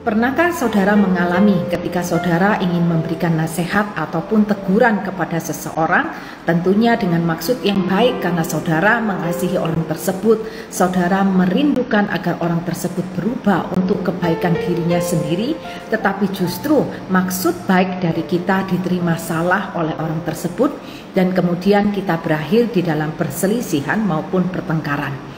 Pernahkah saudara mengalami ketika saudara ingin memberikan nasihat ataupun teguran kepada seseorang, tentunya dengan maksud yang baik karena saudara mengasihi orang tersebut, saudara merindukan agar orang tersebut berubah untuk kebaikan dirinya sendiri, tetapi justru maksud baik dari kita diterima salah oleh orang tersebut dan kemudian kita berakhir di dalam perselisihan maupun pertengkaran.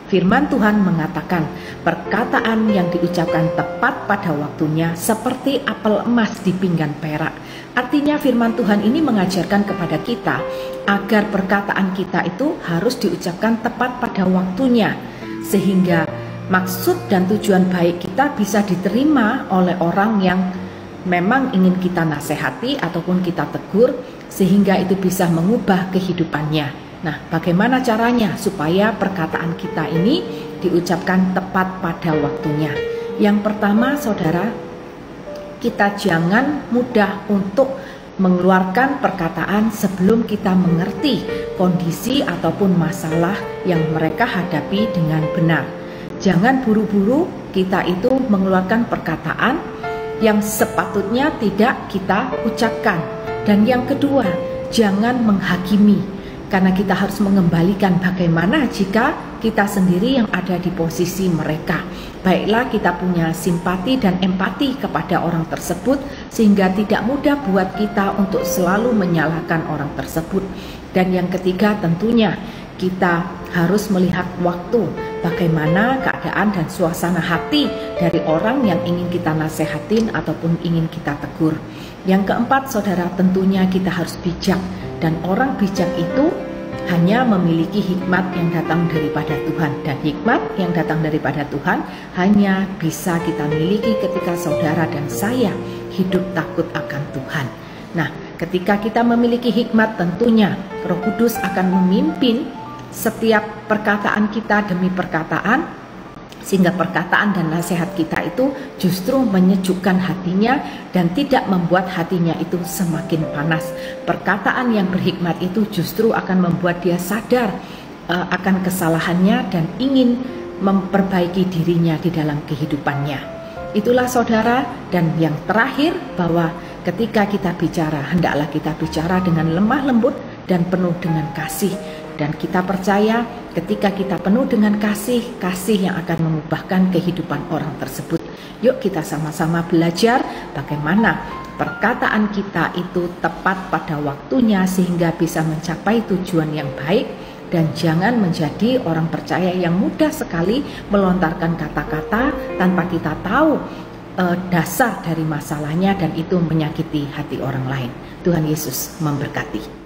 Firman Tuhan mengatakan, perkataan yang diucapkan tepat pada waktunya seperti apel emas di pinggan perak. Artinya firman Tuhan ini mengajarkan kepada kita agar perkataan kita itu harus diucapkan tepat pada waktunya, sehingga maksud dan tujuan baik kita bisa diterima oleh orang yang memang ingin kita nasihati ataupun kita tegur, sehingga itu bisa mengubah kehidupannya. Nah, bagaimana caranya supaya perkataan kita ini diucapkan tepat pada waktunya? Yang pertama, saudara, kita jangan mudah untuk mengeluarkan perkataan sebelum kita mengerti kondisi ataupun masalah yang mereka hadapi dengan benar. Jangan buru-buru kita itu mengeluarkan perkataan yang sepatutnya tidak kita ucapkan. Dan yang kedua, jangan menghakimi. Karena kita harus mengembalikan bagaimana jika kita sendiri yang ada di posisi mereka. Baiklah kita punya simpati dan empati kepada orang tersebut sehingga tidak mudah buat kita untuk selalu menyalahkan orang tersebut. Dan yang ketiga tentunya kita harus melihat waktu, bagaimana keadaan dan suasana hati dari orang yang ingin kita nasehatin ataupun ingin kita tegur. Yang keempat, saudara, tentunya kita harus bijak. Dan orang bijak itu hanya memiliki hikmat yang datang daripada Tuhan. Dan hikmat yang datang daripada Tuhan hanya bisa kita miliki ketika saudara dan saya hidup takut akan Tuhan. Nah, ketika kita memiliki hikmat, tentunya Roh Kudus akan memimpin setiap perkataan kita demi perkataan, sehingga perkataan dan nasihat kita itu justru menyejukkan hatinya dan tidak membuat hatinya itu semakin panas. Perkataan yang berhikmat itu justru akan membuat dia sadar akan kesalahannya dan ingin memperbaiki dirinya di dalam kehidupannya. Itulah saudara, dan yang terakhir bahwa ketika kita bicara, hendaklah kita bicara dengan lemah lembut dan penuh dengan kasih. Dan kita percaya ketika kita penuh dengan kasih yang akan mengubahkan kehidupan orang tersebut. Yuk kita sama-sama belajar bagaimana perkataan kita itu tepat pada waktunya sehingga bisa mencapai tujuan yang baik. Dan jangan menjadi orang percaya yang mudah sekali melontarkan kata-kata tanpa kita tahu dasar dari masalahnya dan itu menyakiti hati orang lain. Tuhan Yesus memberkati.